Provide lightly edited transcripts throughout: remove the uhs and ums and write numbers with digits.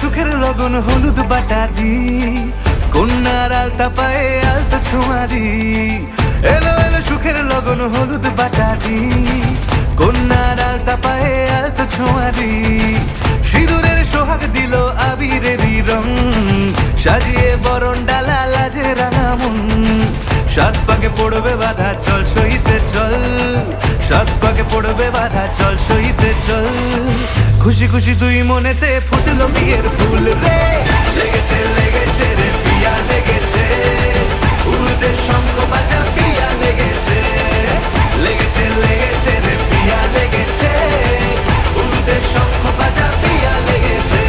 সুখের লগন হলুদ বাটা দি, কন্যার আলতা পায়ে আলতা ছোঁয়া দি। এলো এলো সুখের লগন হলুদ বাটা দি, কন্যার আলতা পায়ে আলতা ছোঁয়া দি। সিঁদুরের সোহাগ দিল আবিরেরই রং, সাজিয়ে বরণ ডালা লাজে রাঙা মন। সাত পাকে পড়বে বাধা চল সইতে চল, সাত পাকে পড়বে বাধা চল সইতে চল। খুশি খুশি দুই মনেতে ফুটলো বিয়ের ফুল রে, লেগেছে লেগেছে রে পিয়া লেগেছে, উলুদের শঙ্খ বাজা পিয়া লেগেছে, লেগেছে লেগেছে রে পিয়া লেগেছে, উলুদের শঙ্খ বাজা পিয়া লেগেছে।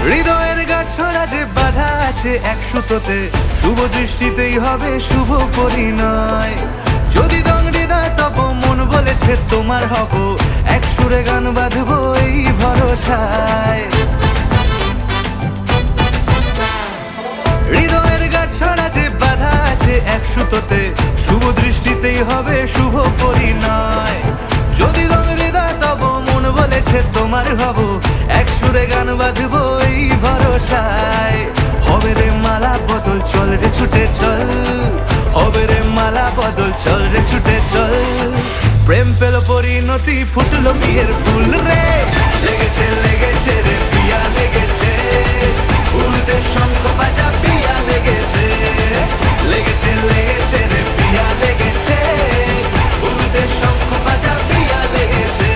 হৃদয়ের গাছড়া যে বাধা আছে এক সুতোতে, শুভ দৃষ্টিতেই হবে শুভ পরিণয়। যদি দংড়ি দেয় তব মন বলেছে তোমার হব, এক সুরে গান বাঁধবো এই ভরসায়। হৃদয়ের গাছড়া যে বাধা আছে এক সুতোতে, শুভ দৃষ্টিতেই হবে শুভ পরিণয়। যদি দংড়ি দেয় তব মন বলেছে তোমার হব, এক সুরে গান বাঁধবো এই ভরসায়। হবে রে মালা বদল চল রে ছুটে চল, হবে রে মালা বদল চল রে ছুটে চল। প্রেম পেল পরিণতি ফুটলো বিয়ের ফুল রে, লেগেছে লেগেছে রে পিয়া লেগেছে, উলুদের শঙ্খ বাজা পিয়া লেগেছে, লেগেছে লেগেছে রে পিয়া লেগেছে, উলুদের শঙ্খ বাজা পিয়া লেগেছে।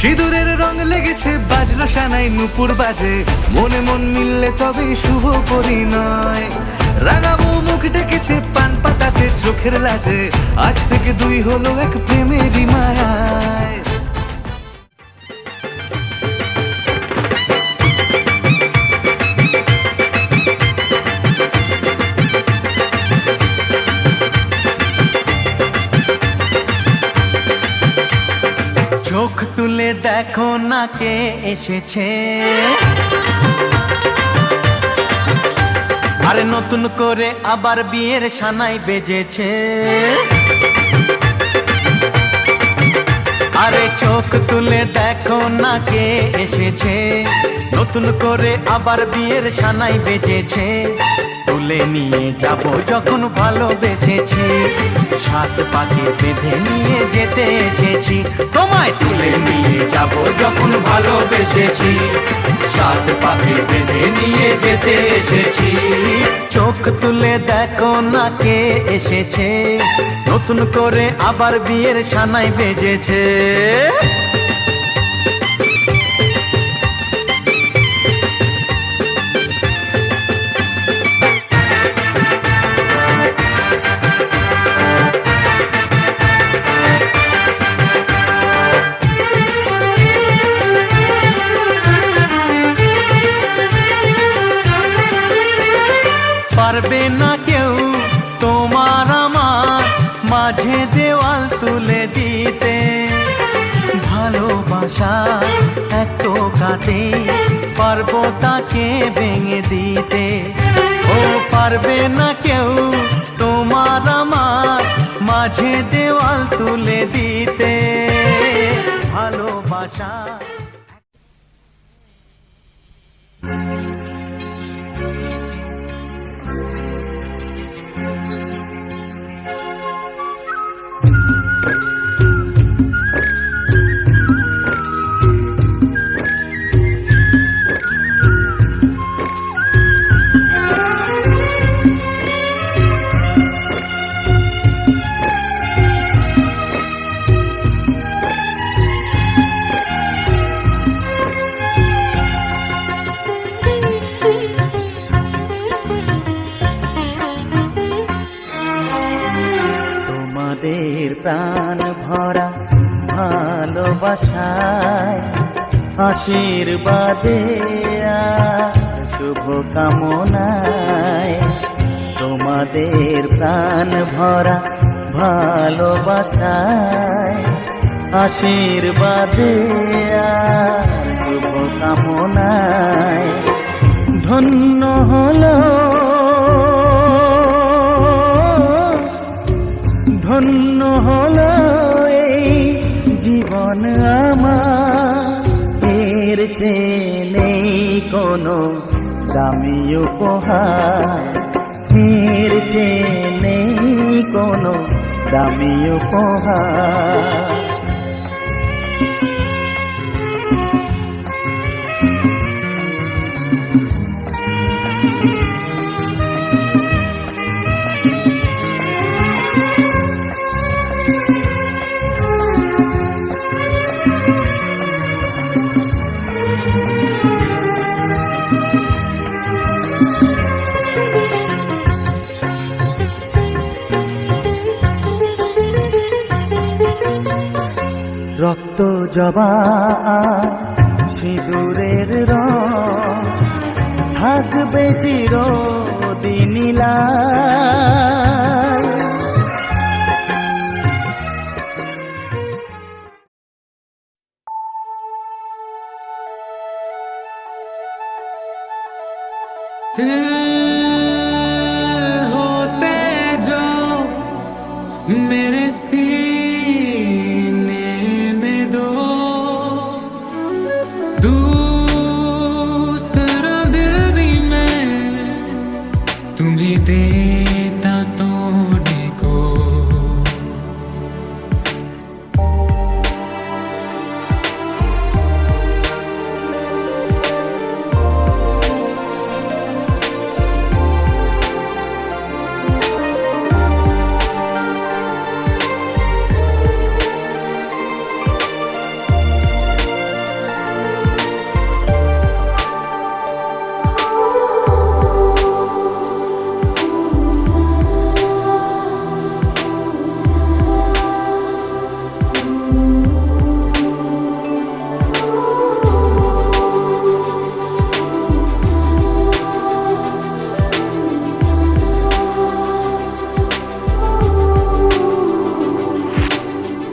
সিঁদুরের রং লেগেছে বাজলো সানাই নুপুর বাজে, মনে মন মিললে তবেই শুভ পরিণয়। রাঙাবো মুখ ডেকেছে পান পাতাতে চোখের লাজে, আজ থেকে দুই হলো এক প্রেমেরই মায়ায়। চোখ তুলে দেখো না কে এসেছে, আরে নতুন করে আবার বিয়ের সানাই বেজেছে। আরে চোখ তুলে দেখো না কে এসেছে, নতুন করে আবার বিয়ের সানাই বেজেছে। তুলে নিয়ে যাব যখন ভালোবেসেছি, সাত পাকে বেঁধে নিয়ে যেতে এসেছি। তোমায় তুলে নিয়ে যাব যখন ভালোবেসেছি, সাত পাকে বেঁধে নিয়ে যেতে এসেছি। চোখ তুলে দেখো না কে এসেছে, নতুন করে আবার বিয়ের সানাই বেজেছে। পারবে না কেউ তোমার আমার মাঝে দেওয়াল তুলে দিতে, ভালোবাসা এত কাটে পারবো তাকে ভেঙে দিতে। ও পারবে না কেউ তোমার আমার মাঝে দেওয়াল তুলে দিতে, ভালোবাসা। প্রাণ ভরা ভালোবাসায় আশীর্বাদে আর শুভ কামনায় তোমাদের প্রাণ ভরা ভালোবাসায় আশীর্বাদে আর শুভ কামনায় ধন্য হলো ধন্য হলো এই জীবন আমার, এর চেয়ে নেই কোনো দামি উপহার, এর চেয়ে নেই কোনো দামি উপহার। রক্ত জবা সিঁদুরের রং থাকবে চিরদিন লাই। होते जो मेरे सीने में दो, दूसरा दिल भी मैं तुम्हें देता तोड़ने को।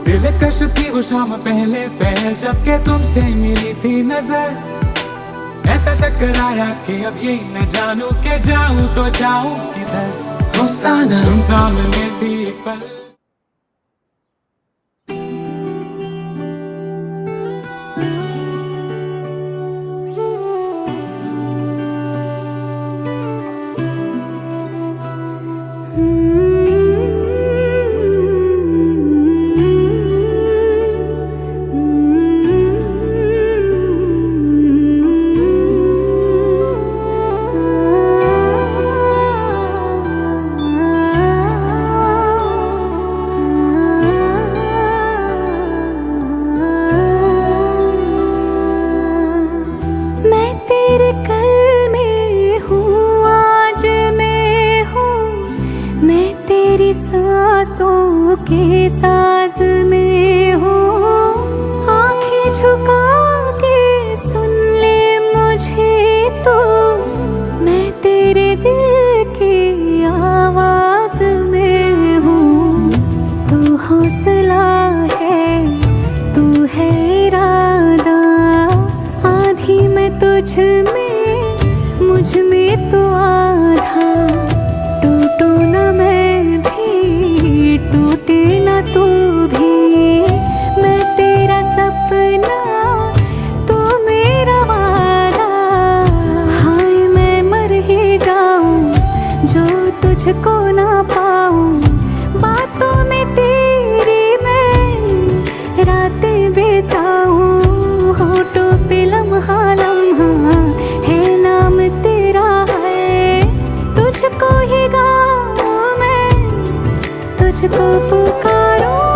दिलकश थी वो शाम पहले पहल जब के तुमसे मिली थी नजर, ऐसा चक्कर आया कि अब ये न जानूं के जाऊं तो जाऊं किधर। हुस्साना तुम सामने थी पल सांसों के साज में हो। आंखें झुका के सुन ले मुझे तो, मैं तेरे दिल की आवाज में हूँ। तू हौसला है, तू है इरादा, आधी मैं तुझ में, मुझ में तो आधा। टूटू न मैं भी, टूटे न तू भी, मैं तेरा सपना, तू मेरा वादा। हाय मैं मर ही जाऊं जो तुझको ना पाऊं, बातों में तेरी मैं रातें बिताऊं। होठों पे लम्हा लम्हा है नाम तेरा है, तुझको ही गाऊं मैं, तुझको पुकारूं।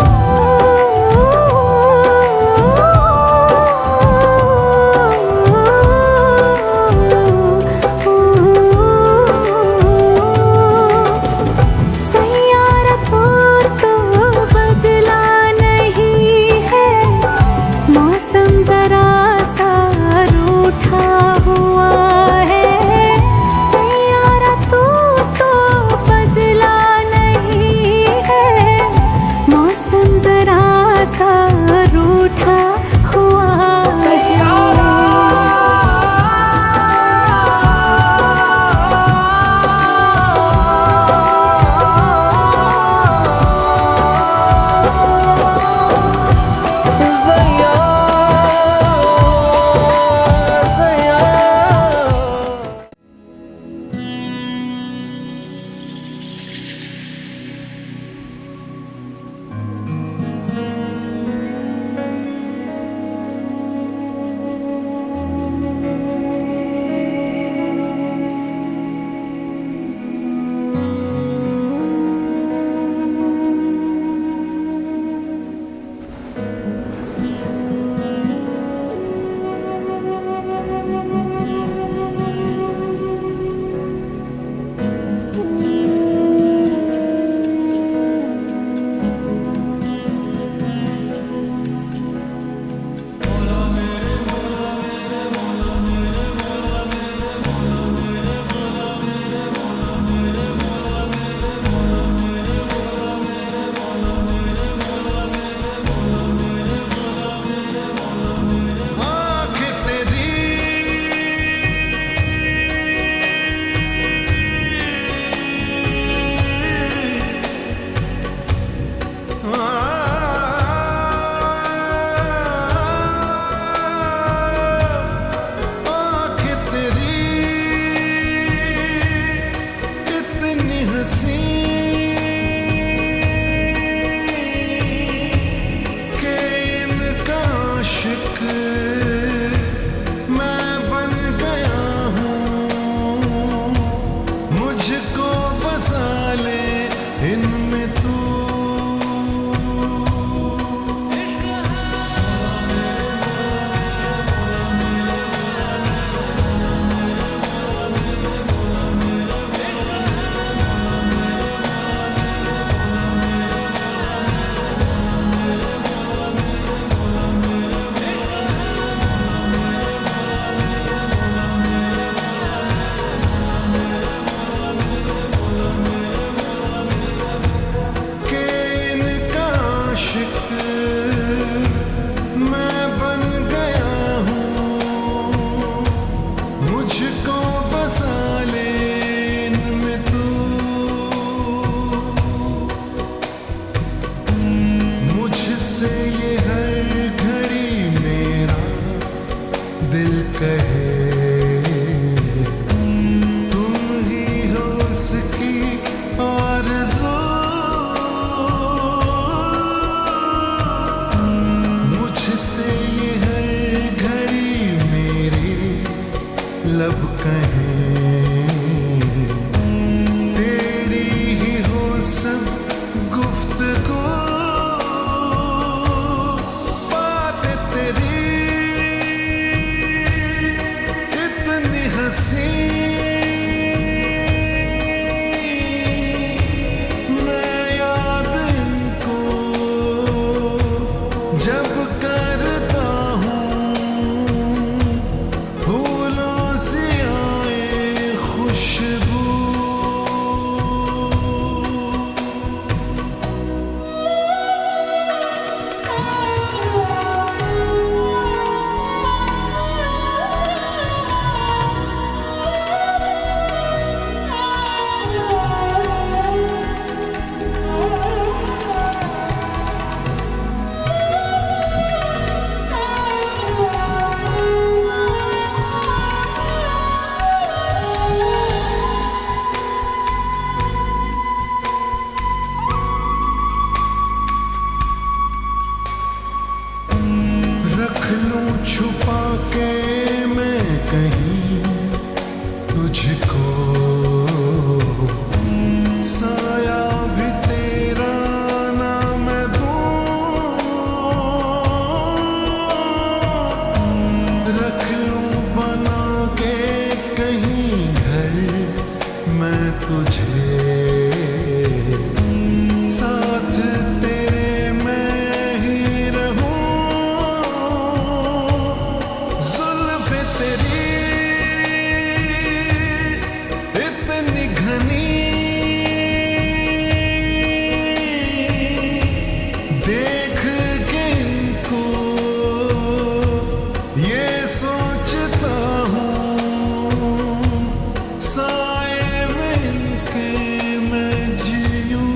सैयारा तोर तो बदला हंसी के इनका आशिक मैं बन गया हूँ। मुझको बसा ले इनमें तू। मैं बन गया हूँ। मुझको बसा ले इनमें तू। मुझसे ये हर घड़ी मेरा दिल कहे तुम ही हो उसकी आरज़ू। मुझसे ये हर घड़ी मेरे लब कहें तेरी ही हो सब गुफ्तगू। बातें तेरी इतनी हंसी मैं याद इनको जब करता हूँ फूलों से आए खुशबू। रख लूं छुपा के मैं कहीं तुझको, साया भी तेरा ना मैं दूं। रख लूं बना के कहीं घर मैं तुझे, साथ तेरे मैं ही रहूं। जुल्फ़े तेरी इतनी घनी देख के इनको ये सोचता हूँ साए में इनके मैं जीऊं।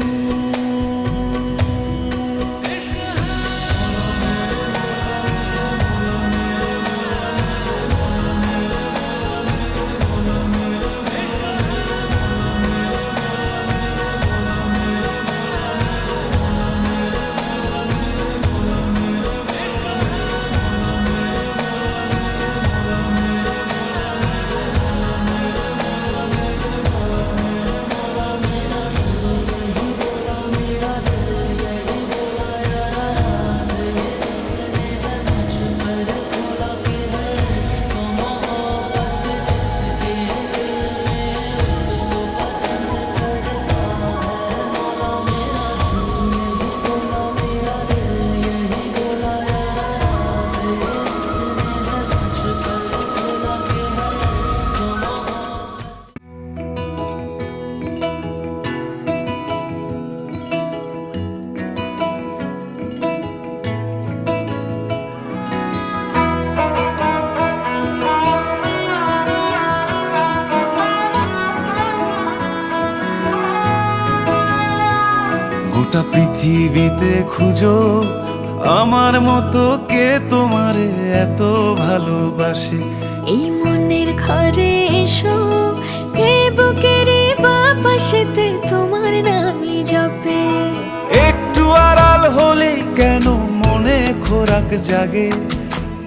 গোটা পৃথিবীতে খুঁজো আমার মতো কে তোমারে এত ভালোবাসে। এই মনের ঘরে এসো, এই বুকের বাপাস পাশেতে তোমার নামই জপে। একটু আড়াল হলেই কেন মনে খোরাক জাগে,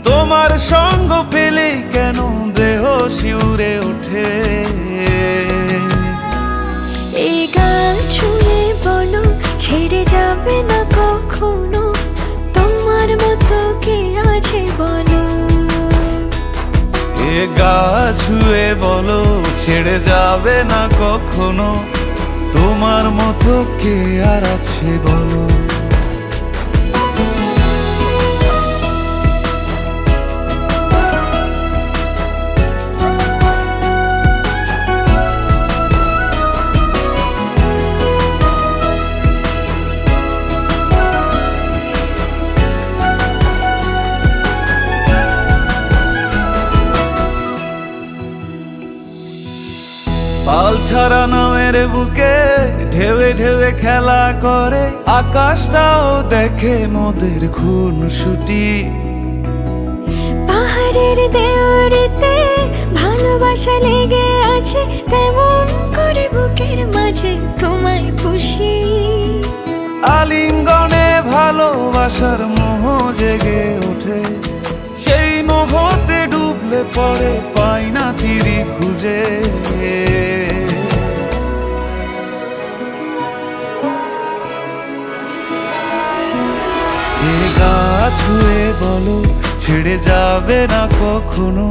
তোমার সঙ্গ পেলেই কেন দেহ শিউরে ওঠে। এই গান ছুঁয়ে বলো ছেড়ে যাবে না কখনো, তোমার মতো কে আছে বলো। এ গা ছুঁয়ে বলো ছেড়ে যাবে না কখনো, তোমার মতো কে আর আছে বলো। পাল ছাড়া নামের বুকে ঢেউে ঢেউে খেলা করে, আকাশটাও দেখে মোদের খুন ছুটি। পাহাড়ের দেওয়ারিতে ভালোবাসা লেগে আছে, তেমন করে বুকের মাঝে তোমায় পুষি। আলিঙ্গনে ভালোবাসার মোহ জেগে ওঠে, সেই মোহতে ডুবলে পরে পাই না তীরি খুঁজে। এ গা ছুঁয়ে বলো ছেড়ে যাবে না কখনো,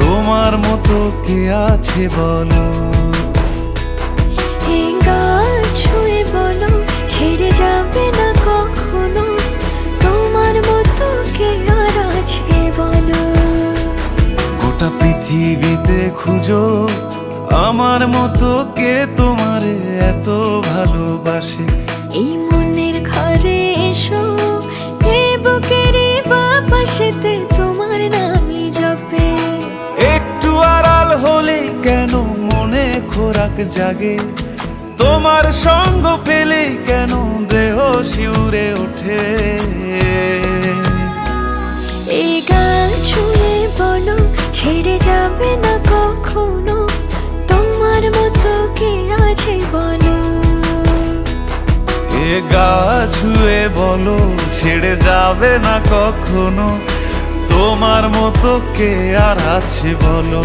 তোমার মতো কে আছে বলো। এই গান ছুঁয়ে বলো ছেড়ে যাবে না কখনো, তোমার মতো কে আর আছে বলো। গোটা পৃথিবীতে খুঁজো আমার মতো কে তোমারে এত ভালোবাসে। এই মনের ঘরে এসো, এই বুকের পাশেতে তোমার নামই জপে। একটু আড়াল হলেই কেন মনে খোরাক জাগে, তোমার সঙ্গ পেলেই কেন দেহ শিউরে ওঠে। এই গান ছুঁয়ে বলো ছেড়ে যাবে না কখনো, তোমার মতো কে আছে বলো। এ গা ছুঁয়ে বলো ছেড়ে যাবে না কখনো, তোমার মতো কে আর আছে বলো।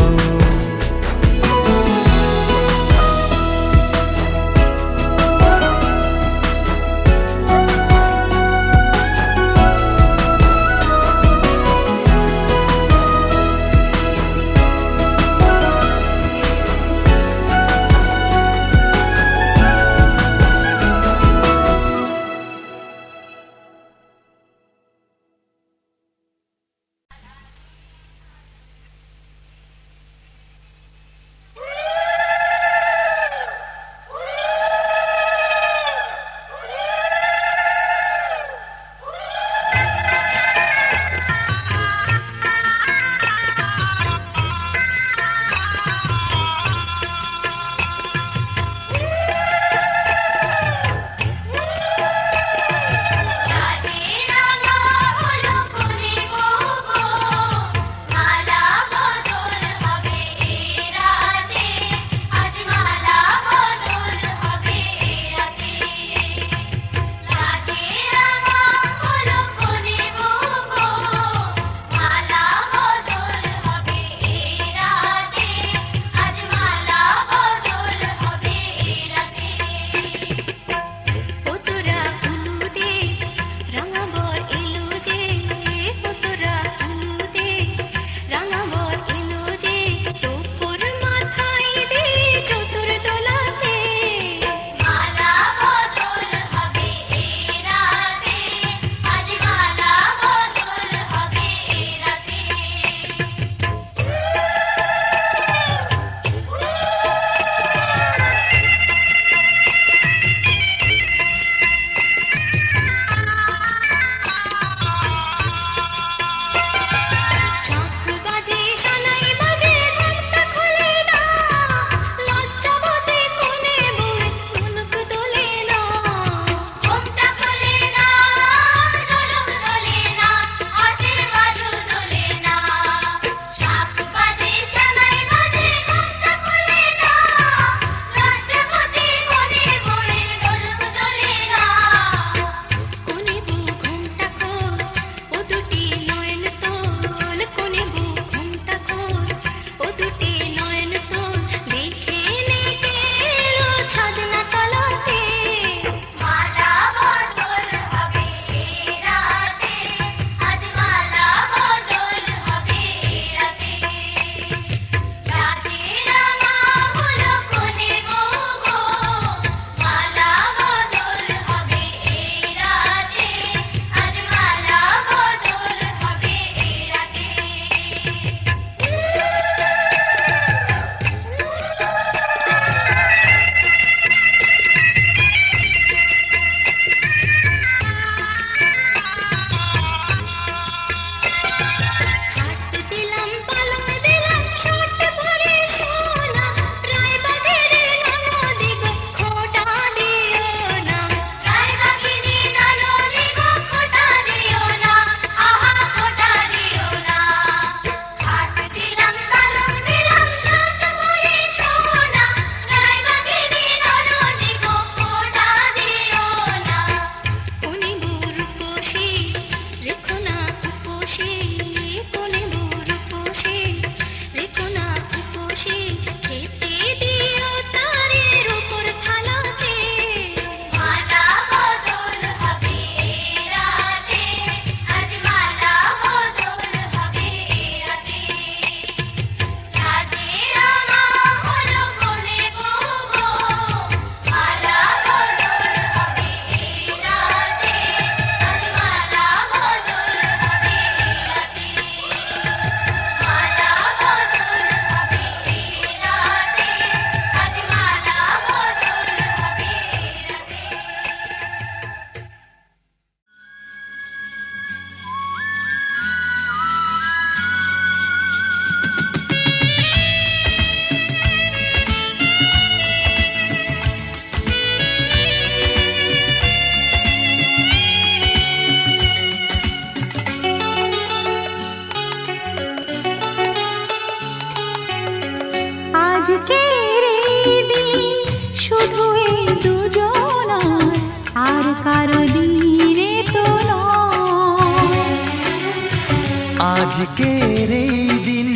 আজকের এই দিন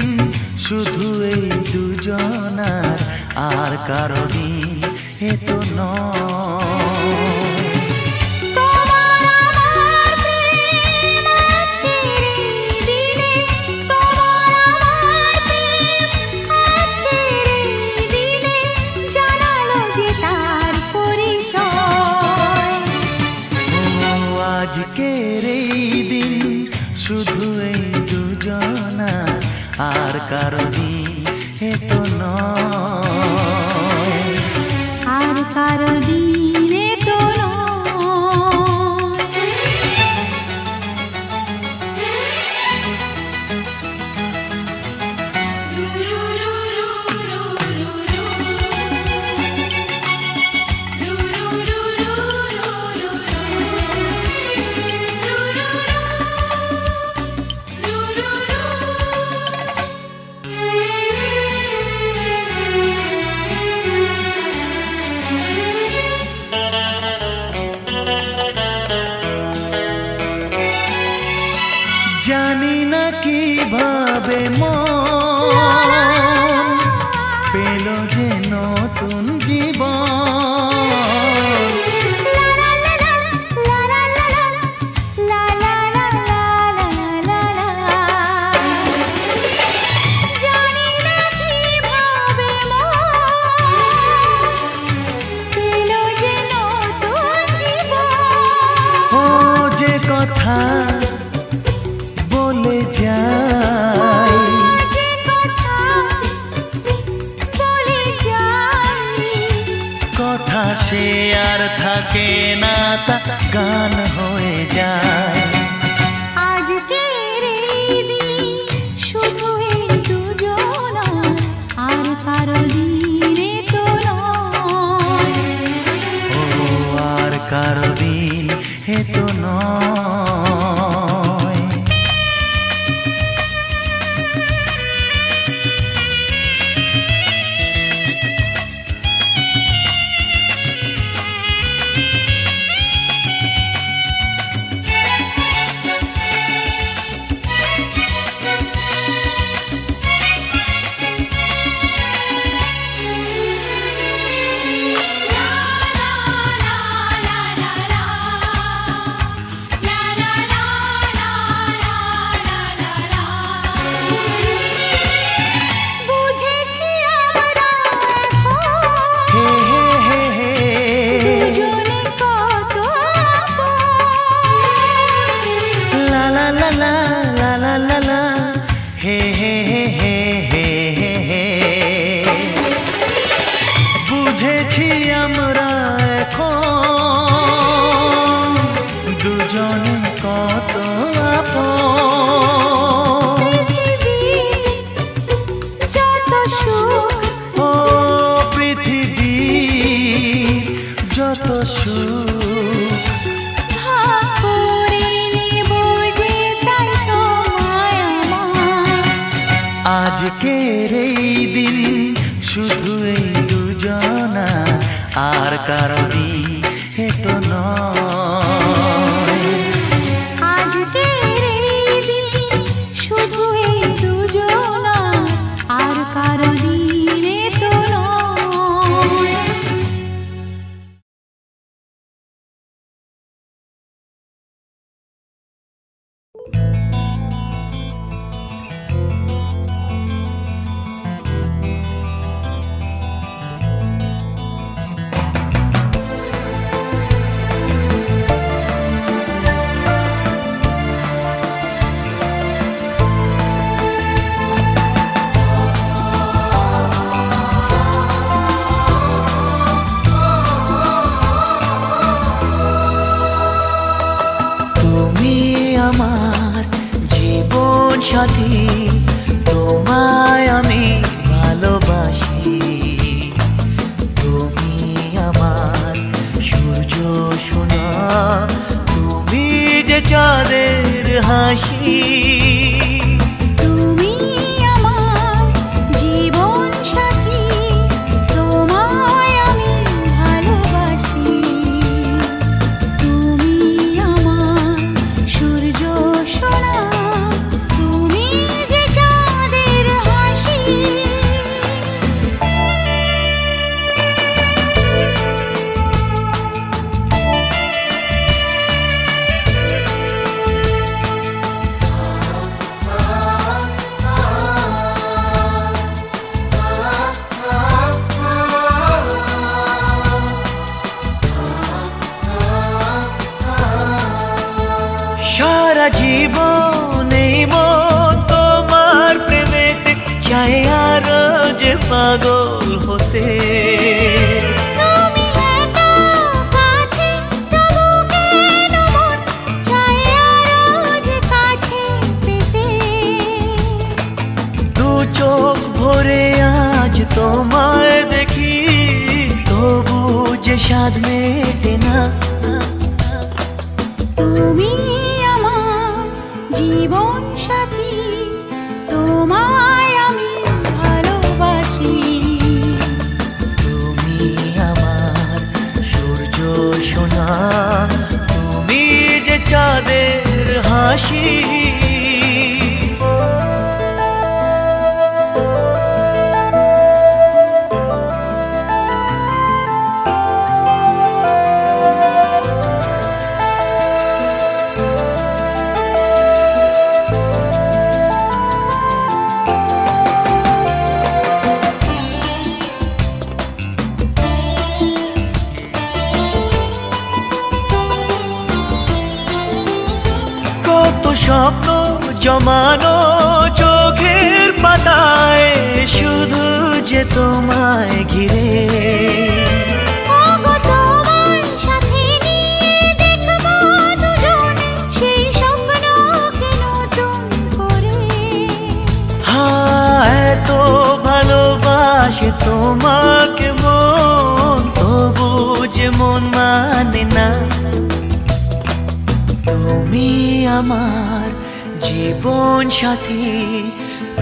শুধু এই দুজনার, আর কারো দিন এ তো নয়। তোমার আমার প্রেম আজকের এই দিনে, তোমার আমার প্রেম আজকের এই দিনে জানালো যে তার পরিচয়। আজকের এই দিন শুধু এই দুজনার, আর কারো দিন এ তো নয়। আর কারো দিনে তো নয়। জানি না কিভাবে মন পেল যে নতুন জীবন। জানি না কিভাবে পেল যে নতুন জীবন। ও যে কথা বলে যাই, যে কথা বলে যাই, কথা সে আর থাকে না, তা গান হয়ে যায়। আজকের এই দিন শুধু এই দুজনার, আর কারো দিনে তো নয়। ও আর কারো দিন এ তো নয়। বুঝেছি আমরা এখন হে হে হে হে, দুজনে কত আপন। লা লা লা লা লা লা লা লা, হে হে হে হে হে হে হে। বুঝেছি আমরা এখন দুজনে কত আপন। পৃথিবীর যত সুখ, ও পৃথিবীর যত সুখ, ভাগ করে নেব যে তাই তো মায়া আমার। আজকের এই দিন শুধু এই দুজনা, আর কারো দিন এ তো নয়। আজকের এই দিন শুধু এই দুজনার, আর কারো দিনে তো নয়। তুমি আমার জীবন সাথী, তোমায় আমি ভালোবাসি। তুমি আমার সূর্য সোনা, তুমি যে চাঁদের হাসি। তুমি আমার জীবন সাথী, তোমায় আমি ভালোবাসি। তুমি আমার সূর্য সোনা, তুমি সারা জীবন এই মন তোমার প্রেমেতে চাই আরো যে পাগল হতে। তুমি এত কাছে তবু কেন মন চায় আরো যে কাছে পেতে। দু চোখ ভরে আজ তোমায় দেখি, তবু যে স্বাদ মেটে না। তুমি আমার জীবন সাথী, তোমায় আমি ভালোবাসি। তুমি আমার সূর্য সোনা, তুমি যে চাঁদের হাসি। কত স্বপ্ন জমানো চোখের পাতায়, শুধু যে তোমায় ঘিরে। ওগো তোমার সাথে নিয়ে দেখবো দুজনে সেই স্বপ্নকে নতুন করে। হায় এত ভালোবাসে তোমাকে মন, তবু যে মন মানে না। তুমি আমার জীবন সাথী,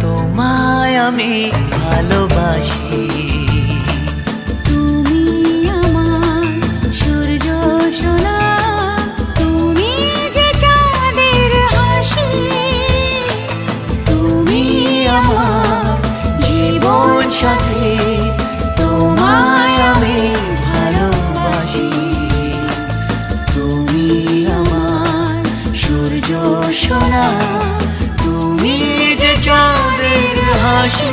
তোমায় আমি ভালোবাসি। তুমি আমার সূর্য সোনা, তুমি যে চাঁদের হাসি। তুমি আমার জীবন সাথী, তোমায় আমি ভালোবাসি। তুমি আমার সূর্য সোনা, তুমি যে চাঁদের হাসি।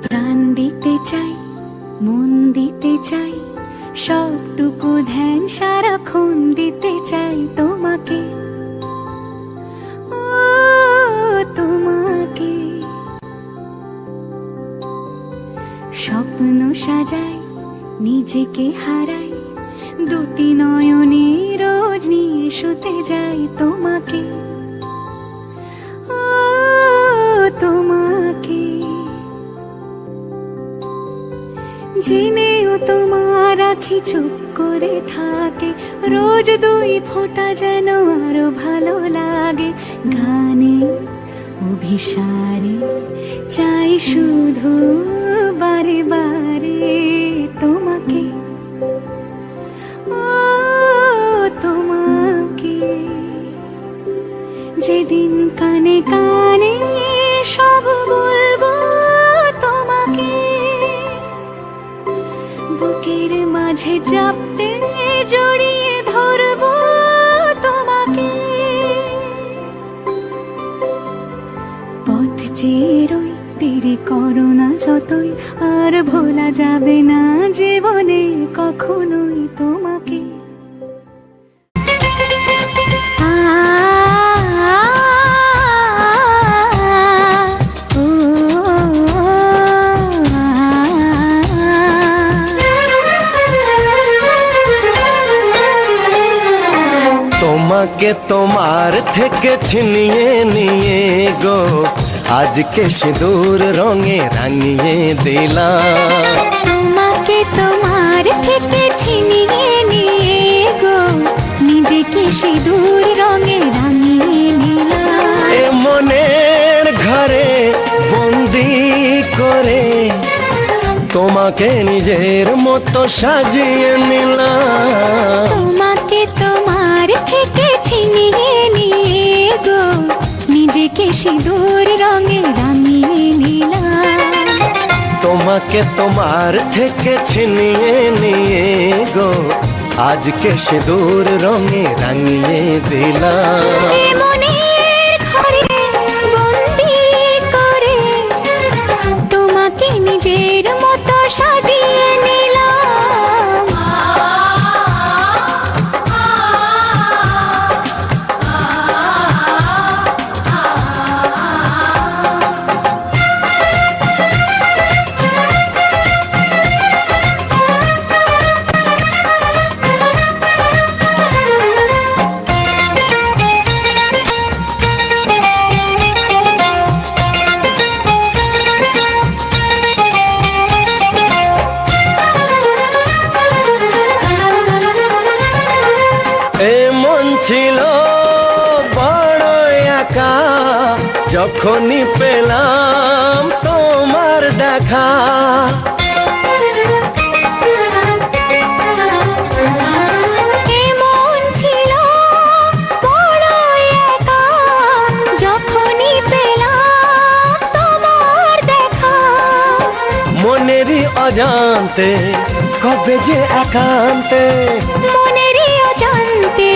প্রাণ দিতে চাই, মন দিতে চাই, সবটুকু ধ্যান সারাক্ষণ দিতে চাই তোমাকে। ও তোমাকে স্বপ্ন সাজাই, নিজেকে হারাই, দুটি নয়নে রোজ নিয়ে শুতে যাই তোমাকে। ও তোমাকে জেনেও তোমার আখি চুপ করে থাকে, রোজ দুই ফোঁটা যেন আরো ভালো লাগে। গানে অভিসারে চাই শুধু বারে বারে তোমাকে। ও তোমাকে যেদিন কানে কানে সব বলবো তোমাকে, বুকের মাঝে চাপতে জড়িয়ে ধরবো তোমাকে। পথ চেয়ে রই, দেরি করো না যতই, আর ভোলা যাবে না জীবনে কখনোই তোমাকে। তোমাকে তোমার থেকে ছিনিয়ে নিয়ে গো আজকে সিঁদুর রঙে রাঙিয়ে দিলাম। তোমাকে তোমার থেকে ছিনিয়ে নিয়ে গো নিজেকে সিঁদুর রঙে রাঙিয়ে নিলাম। এ মনের ঘরে বন্দি করে তোমাকে নিজের মতো সাজিয়ে নিলাম। তোমাকে তোমার থেকে ছিনিয়ে নিয়ে গো নিজেকে সিঁদুর রঙে রাঙিয়ে নিলাম। তোমাকে তোমার থেকে ছিনিয়ে নিয়ে গো আজকে সিঁদুর রঙে রাঙিয়ে দিলাম। এ মনের ঘরে বন্দি করে তোমাকে নিজের মতো সাজিয়ে নিলাম। এমন ছিল বড় একা যখনই পেলাম তোমার দেখা। এমন ছিল বড় একা যখনই পেলাম তোমার দেখা। মনেরই অজান্তে কবে যে একান্তে, মনেরই অজান্তে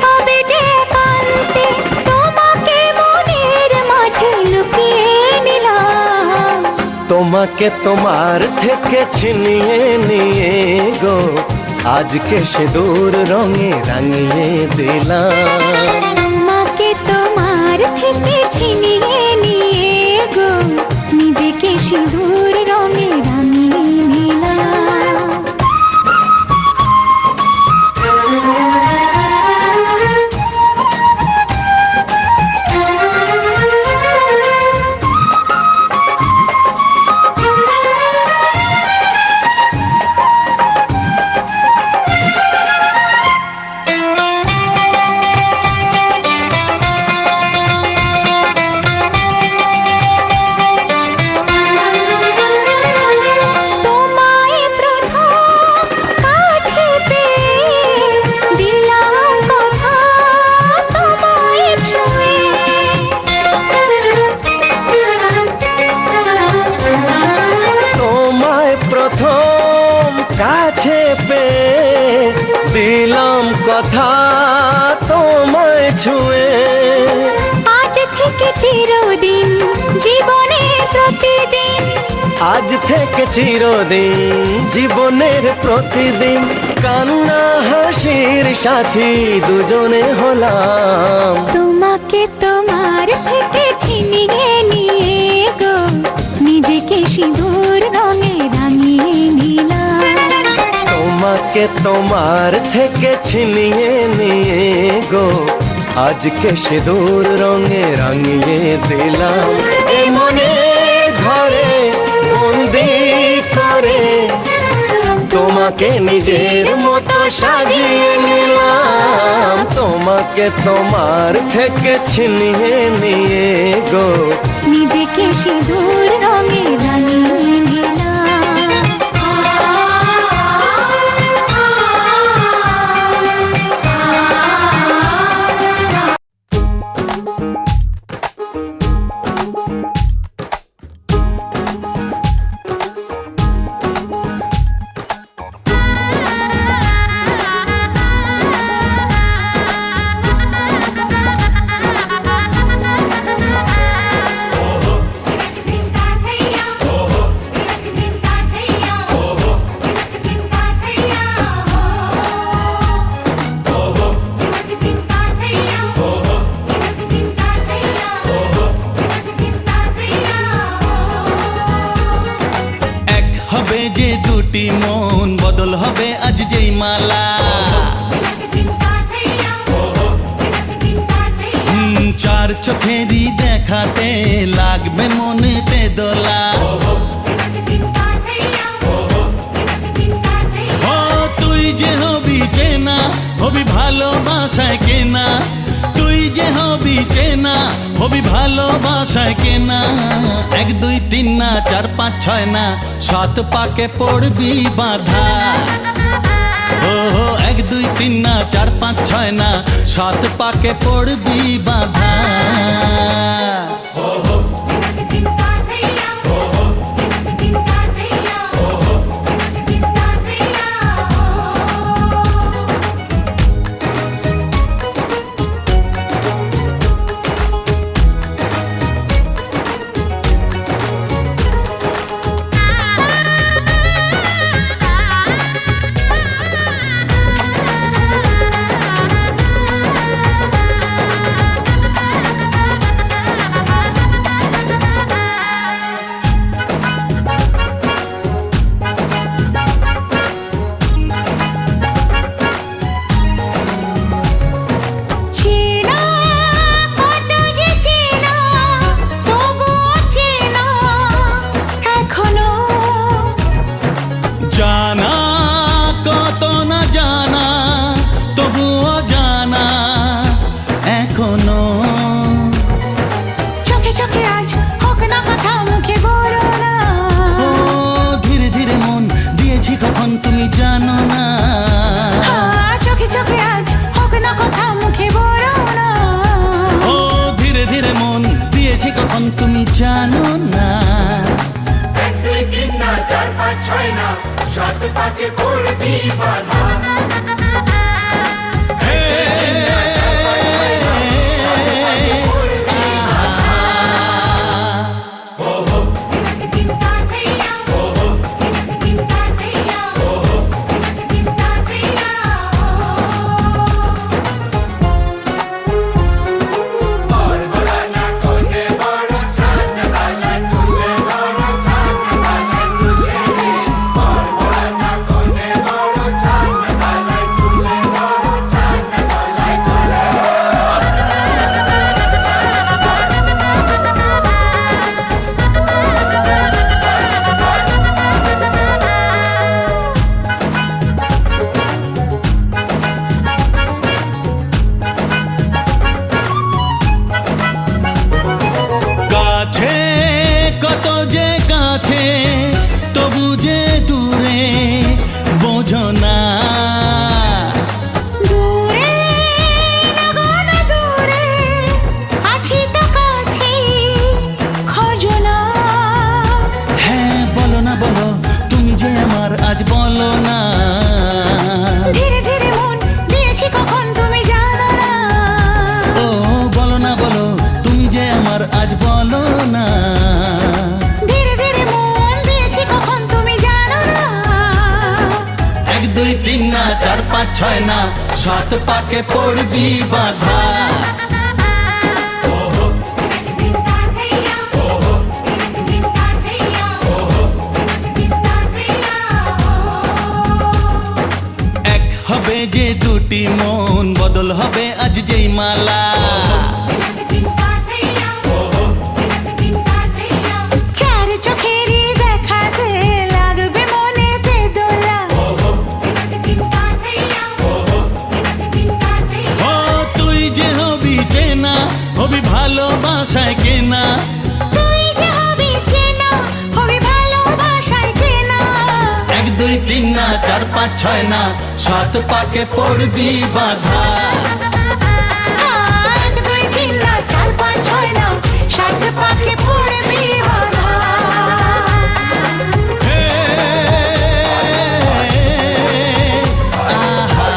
কবে যে একান্তে তোমাকে মনের মাঝে লুকিয়ে নিলাম। তোমাকে তোমার থেকে ছিনিয়ে নিয়ে গো আজকে সিঁদুর রঙে রাঙিয়ে দিলাম। তোমাকে তোমার থেকে ছিনিয়ে নিয়ে গো নিজেকে সিঁদুর রঙে রাঙিয়ে নিলাম। তোমায় প্রথম কাছে পেয়ে দিলাম কথা তোমায় ছুঁয়ে। তোমায় প্রথম কাছে পেয়ে দিলাম কথা তোমায় ছুঁয়ে। আজ থেকে চিরদিন জীবনের প্রতিদিন, আজ থেকে চিরদিন জীবনের প্রতিদিন কান্না হাসির সাথী দুজনে হলাম। তোমাকে তোমার থেকে ছিনিয়ে নিয়ে গো নিজেকে সিঁদুর রঙে রাঙিয়ে নিলাম। তোমাকে তোমার থেকে ছিনিয়ে নিয়ে গো আজকে সিঁদুর রঙে রাঙিয়ে দিলাম। এ মনের ঘরে বন্দি করে তোমাকে নিজের মতো সাজিয়ে নিলাম। তোমাকে তোমার থেকে ছিনিয়ে নিয়ে গো নিজেকে সিঁদুর রঙে রাঙিয়ে নিলাম। দুটি মন বদল হবে আজ যেই মালা চার চোখেরই দেখাতে লাগবে মনেতে দোলা। ও তুই যে হবি চেনা, হবি ভালোবাসায় কেনা, তুই যে হবি চেনা, হবি ভালোবাসায় কেনা। 1 2 3 না 4 5 6 না 7 পাকে পড়বি বাধা। ও 1 2 3 না 4 5 6 না 7 পাকে পড়বি বাধা। চেনা কত যে চেনা তবুও চেনা এখনো, জানা কত না জানা তবুও জানা এখনো। চোখে চোখে আজ হোক না কথা মুখে বলো না। ও ধীরে ধীরে মন দিয়েছি কখন তুমি জানো না। চোখে চোখে আজ হোক না কথা মুখে বলো না। ও ধীরে ধীরে মন দিয়েছি কখন তুমি জানো না। 1 2 3 না 4 5 6 না 7 পাকে পড়বি বাধা। হে, কাছে কত যে কাছে তবু যে দূরে বোঝো না। দূরে লাগো না দূরে আছি তো কাছে খোঁজো না। হ্যাঁ বলো না বলো তুমি যে আমার আজ বলো না। ধীরে ধীরে মন দিয়েছি কখন তুমি জানো না। ও বলো না বলো তুমি যে আমার আজ বলো না। ধীরে ধীরে মন দিয়েছি কখন তুমি জানো না। 1 2 3 না 4 5 6 না 7 পাকে পড়বি বাধা। এক হবে যে দুটি মন বদল হবে আজ যেই মালা। চার চোখেরই দেখাতে লাগবে মনেতে দোলা। ও তুই যে হবি চেনা, হবি ভালোবাসায় কেনা, তুই যে হবি চেনা, হবি ভালোবাসায় চেনা। 1 2 3 না 4 5 6 না 7 পাকে পড়বি বাধা। 1 2 3 না 4 5 6 না 7 পাকে পড়বি বাধা। হে, আহা,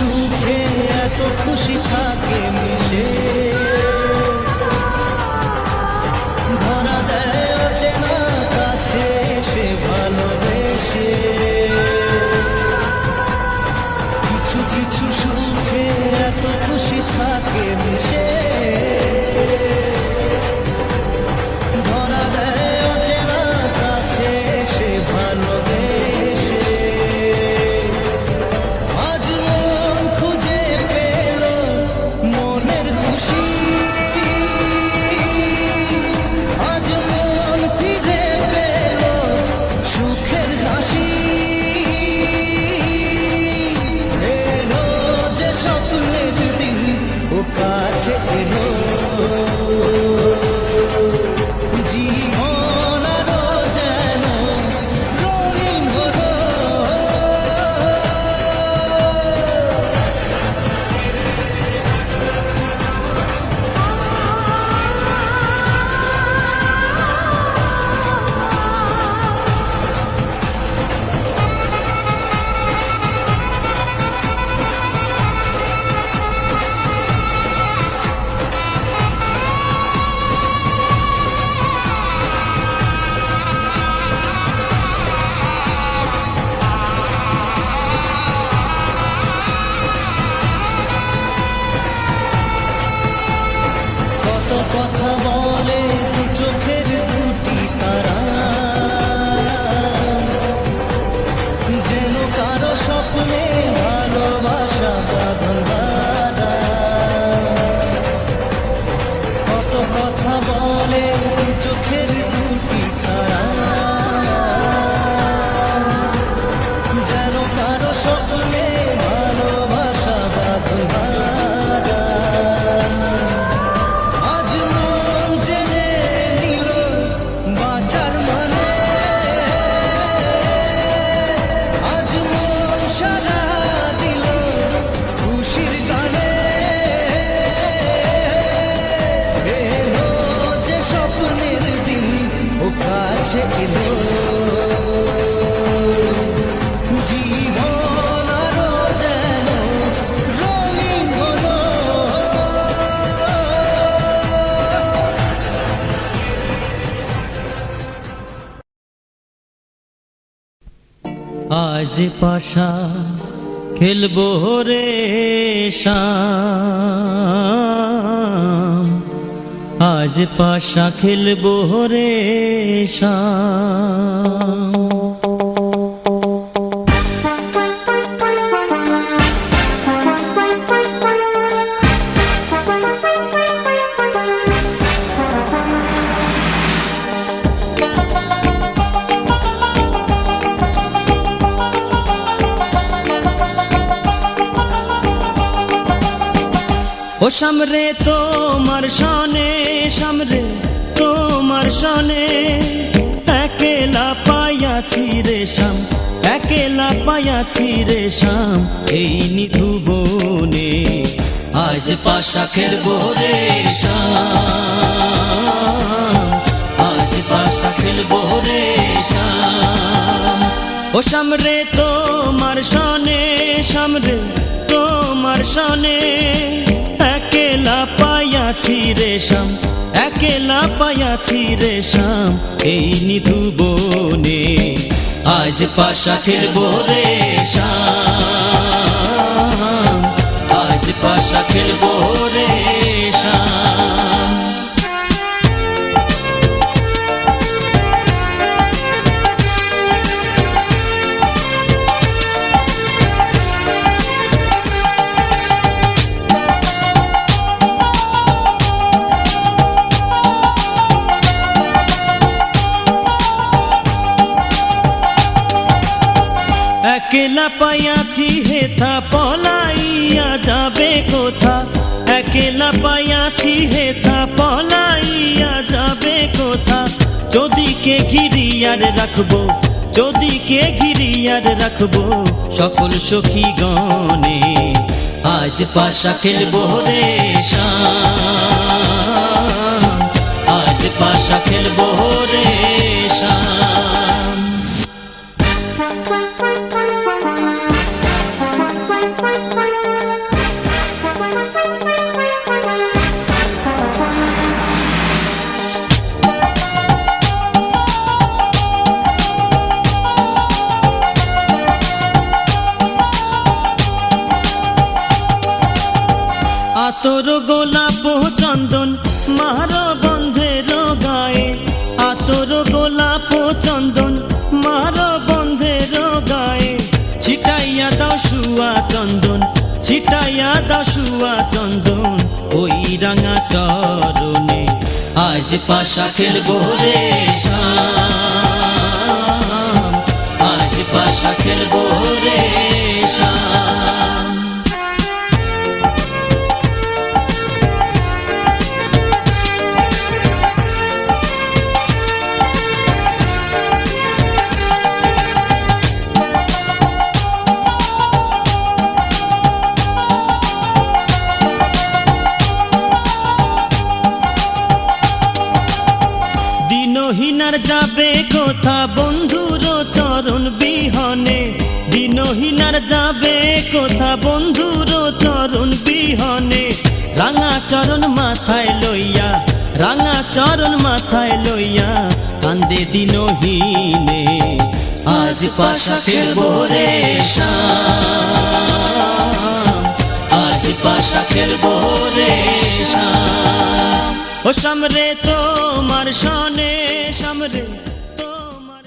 সুখে এত খুশি থাকে মিশে ধরা দেয় অচেনা কাছে সে ভালোবেসে কিছু কিছু সুখে এত খুশি থাকে মিশে ধরা দেয় অচেনা কাছে সে ভালোবেসে আজ মন খুঁজে পেল মনের খুশি আজ মন ফিরে পেল সুখের হাসি এলো যে স্বপ্নের দিন ও কাছে এলো জীবন আরো যেন রঙিন হলো কত কথা বলে দু চোখের দুটি তারা যেন কারো স্বপ্নে ভালোবাসা বাঁধন বাঁধা কত কথা বলে দু চোখের দুটি তারা যেন কারো স্বপ্নে ভালোবাসা বাঁধন বাঁধা আজ মন জেনে নিল বাঁচার মানে আজ মন সারা দিল খুশির গানে এলো যে স্বপ্নের দিন ও কাছে এলো জীবন আরো যেন রঙিন হলো আজ পাশা খেলবো রে শাম আজ পাশা খেলবো রে শাম ও সামরে তোমার সনে সামরে তোমার সনে একেলা পায়াছি রে শাম একেলা পায়াছি রে শাম এই নিধু বনে আজ পাশা খেলবো রে শাম আজ পাশা খেলবো রে শাম ও সামরে তোমার সনে সামরে তোমার সনে একেলা পায়াছি রে শাম একেলা পায়াছি রে শাম এই নিধু বনে আজ পাশা খেলবো রে শাম আজ পাশা খেলবো রে শাম একেলা পায়াছি হেথা পলাইয়া যাবে কোথা একেলা পায়াছি হেথা পলাইয়া যাবে কোথা যদি কে ঘিরিয়ার রাখবো যদি কে ঘিরিয়ার রাখবো সকল সখী গণে আজ পাশা খেলবো রে শাম আজ পাশা খেলবো রে শাম Bye. আতর গোলাপ চন্দন মার বন্ধের গায়ে, আতর গোলাপ চন্দন মার বন্ধের গায়ে, ছিটাইয়া দাও শুয়া চন্দন, ছিটাইয়া দাও শুয়া চন্দন ওই রাঙা চরণে। আজ পাশা খেলবো রে শাম, আজ পাশা খেলবো রে শাম। দিনহীনার যাবে কোথা বন্ধুর চরণ বিহনে, দিনহীনার যাবে কোথা বন্ধুর চরণ বিহনে। রাঙা চরণ মাথায় লইয়া, রাঙা চরণ মাথায় লইয়া কান্দে দিনহীনে। আজ পাশা খেলবো রে শাম, আজ পাশা খেলবো রে শাম। ও সামরে তোমার সনে, সামরে তোমার।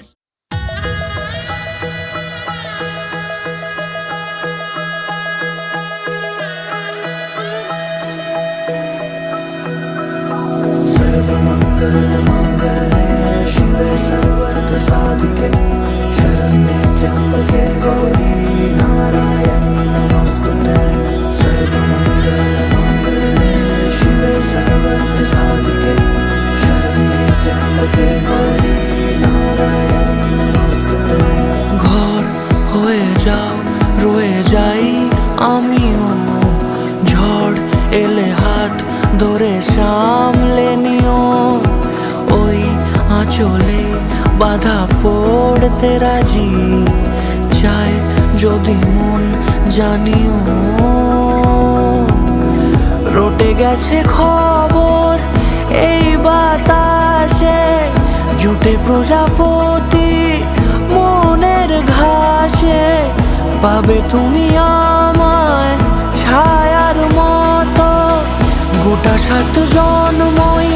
सर्वमङ्गलमाङ्गल्ये शिवे सर्वार्थसाधिके शरण्ये त्र्यम्बके गौरी नारायणी नमोस्तुते। सर्वमङ्गलमाङ्गल्ये शिवे सर्वार्थसाधिके शरण्ये त्र्यम्बके गौरी नारायणी नमोस्तुते। ঘর হয়ে যাও রয়ে যাই আমিও, ঝড় এলে হাত ধরে সামলে নিও। ওই আঁচলে বাধা পড়তে রাজি, চাই যদি মন জানিও। রটে গেছে খবর এই বাতাসে, জুটে প্রজাপতি মনের ঘাসে। পাবে তুমি আমায় ছায়ার মতো, গোটা 7 জন্মই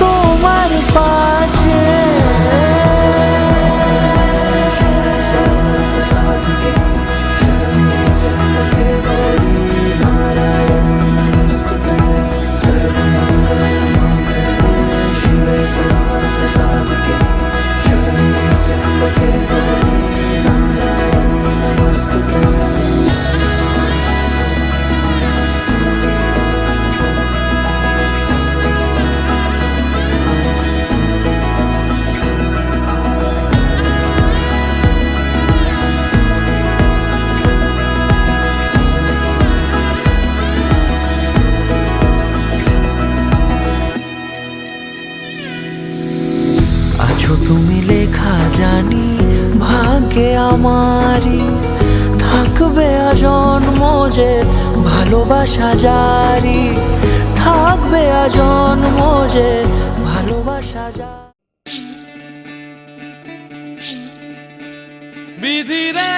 তোমার পাশে। আছো তুমি লেখা জানি ভাগ্যে আমারই, থাকবে আজন্ম যে ভালোবাসা জারি, থাকবে আজন্ম যে ভালোবাসা জারি। বিধি রে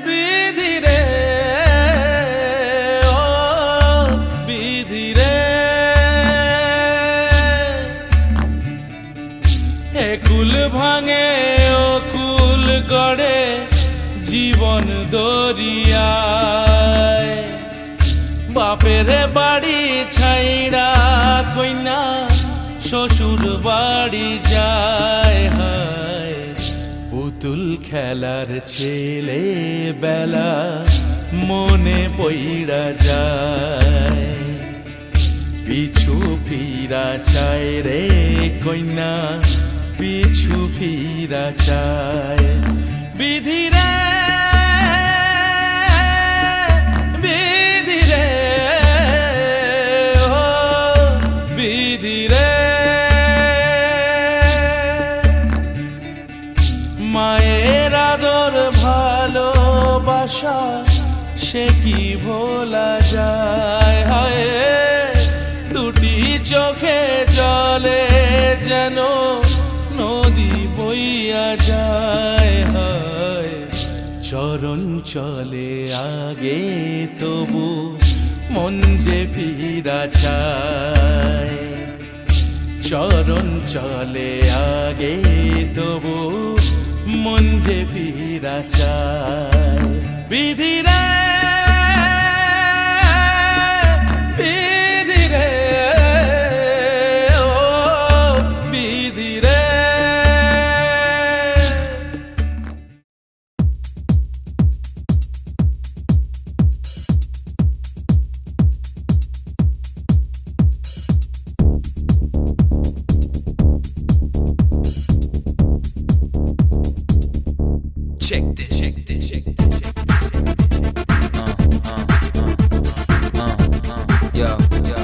বিধি রে ও বিধি রে, এ কুল ভাঙে ও কুল গড়ে জীবন দরিয়ায়। বাপের বাড়ি ছাইড়া কইনা শ্বশুর বাড়ি যায়, হায় পুতুল খেলার ছেলে বেলা মনে পইড়া যায়। পিছু ফিরা চায় রে কইনা, পিছু ফিরা চায়। বিধি রে বিধি রে ও বিধি রে, মায়ের আদর ভালোবাসা সে কি ভোলা যায়। হায় দুটি চোখে জলে যেন নদী বইয়া যায়, হায় চর চরণ চলে আগে তবু মন যে ফিরা চায়, চরণ চলে আগে তবু মন যে ফিরা চায়। বিধি রে বিধি রে ও বিধি রে। Check this. Check this. Check this. Yo, yo,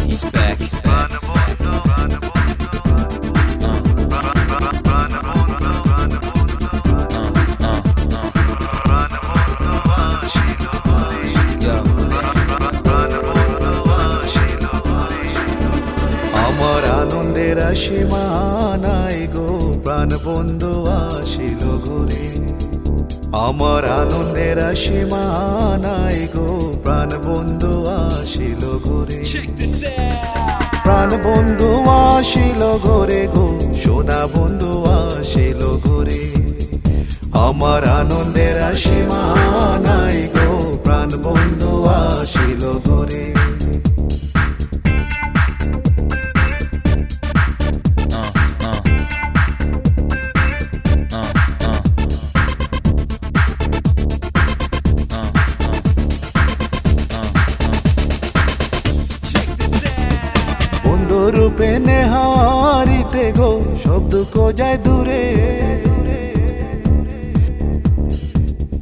he's back. He's back. আমার আনন্দের সীমা নাই গো, প্রাণ বন্ধু আসিল ঘুরে। আমার আনন্দের সীমা নাই গো, প্রাণ বন্ধু আসিল ঘুরে। প্রাণ বন্ধু আসিল ঘরে গো, সোনা বন্ধু আসিল ঘরে। আমার আনন্দের সীমা নাই গো, প্রাণ বন্ধু আসিল ঘরে। রূপে নেহারিতে গো, সব দুঃখ যায় দূরে।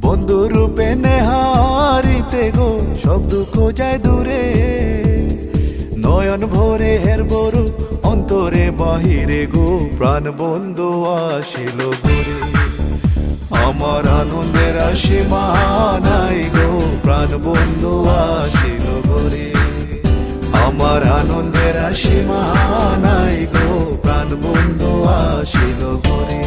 বন্ধু রূপে নেহারিতে গো, সব দুঃখ যায় দূরে। নয়ন ভরে হের বরু অন্তরে বাহিরে গো, প্রাণ বন্ধু আসিল ঘুরে। আমার আনন্দের সীমা নাই গো, প্রাণ বন্ধু আসিল ঘুরে। আমার আনন্দের সীমা নাই গো, প্রাণ বন্ধু আসিল ঘরে।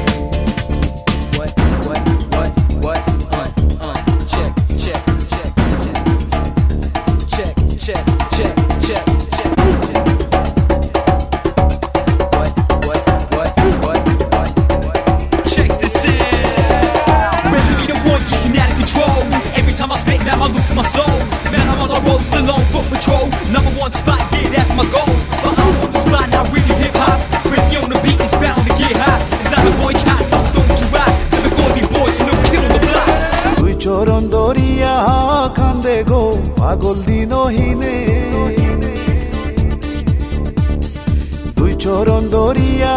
Number one spot, yeah, that's my goal. But I'm on the spot, not really hip hop. Risky on the beat, it's bound to get hot. It's not a boycott, so don't you rock. Never call these boys, no kid on the block. তুই চরণ দরিয়া কান্দে গো, পাগল দিনহীনে। তুই চরণ দরিয়া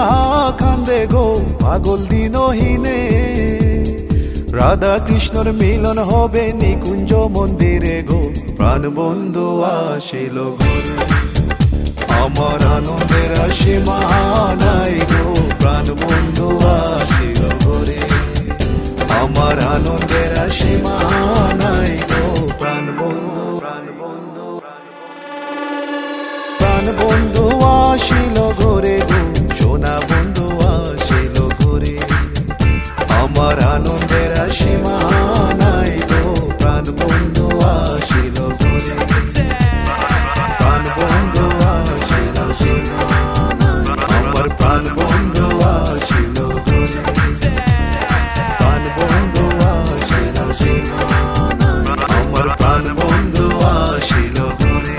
কান্দে গো, পাগল দিনহীনে। রাধা কৃষ্ণর মিলন হবে নিকুঞ্জ মন্দিরে গো, প্রাণ বন্ধু আসিল ঘরে। আমার আনন্দের সীমা নাই গো, প্রাণ বন্ধু আসিল ঘরে। আমার আনন্দের সীমা নাই গো, প্রাণ বন্ধু প্রাণ বন্ধু প্রাণ বন্ধু আসিল ঘরে গো, সোনা বন্ধু আসিল ঘরে। আমার আনন্দের সীমা নাই গো, প্রাণ বন্ধু আসিল ঘরে। প্রাণ বন্ধু আসিল সীমা, আমার প্রাণ বন্ধু আসিল ঘরে। প্রাণ বন্ধু আসিল সীমা, আমার প্রাণ বন্ধু আসিল ঘরে।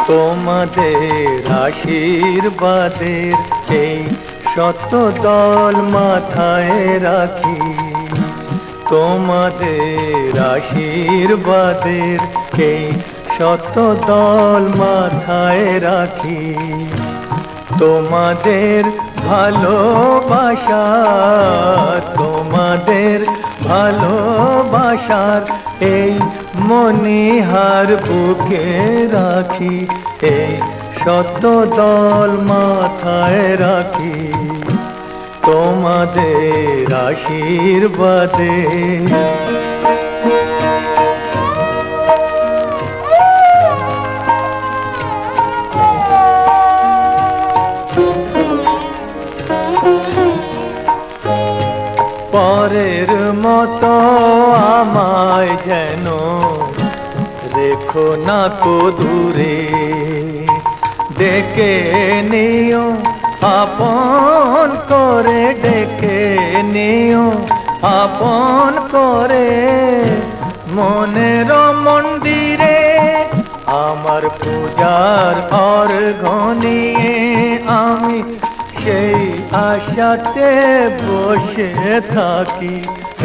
তোমাদের আশীর্বাদের এই শত দল মাথায় রাখি। তোমাদের আশীর্বাদের এই শত দল মাথায় রাখি। তোমাদের ভালোবাসা, তোমাদের ভালোবাসার এই মনিহার বুকে রাখি। এই শত দল মাথায় রাখি তোমাদের আশীর্বাদে। পরের মতো আমায় যেন রেখো না কো দূরে, ডেকে নিও আপন করে, ডেকে নিও আপন করে। মনের মন্দিরে আমার পূজার অর্ঘ নিয়ে আমি সেই আশাতে বসে থাকি,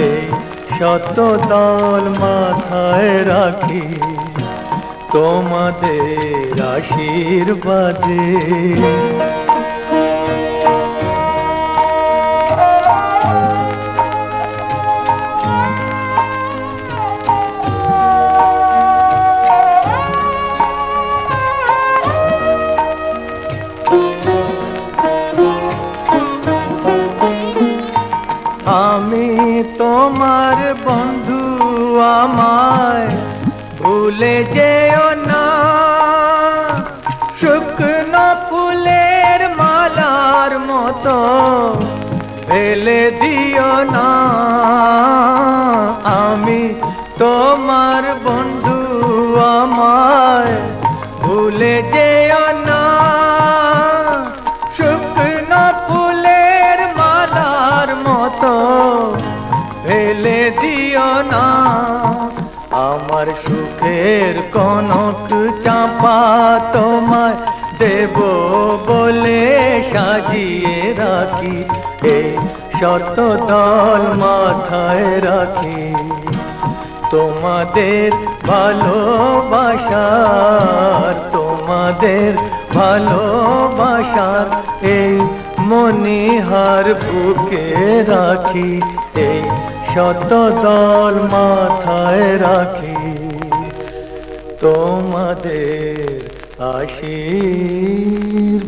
এই শত দল মাথায় রাখি তোমাদের আশীর্বাদে। আমি তোমার বন্ধু, আমায় ভুলে যেও না, শুকনো ফুলের মালার মতো ফেলে দিও না। আমি তোমার বন্ধু, আমায় ভুলে যেও না, শুকনো ফুলের মালার মতো ফেলে দিও না। আমার সুখের কনক চাঁপা তোমায় দেব বলে সাজিয়ে রাখি, এই শত দল মাথায় রাখি তোমাদের ভালোবাসার, তোমাদের ভালোবাসার এই মনিহার বুকে রাখি, এই শত দল মাথায় রাখি তোমাদের আশীর্বাদ।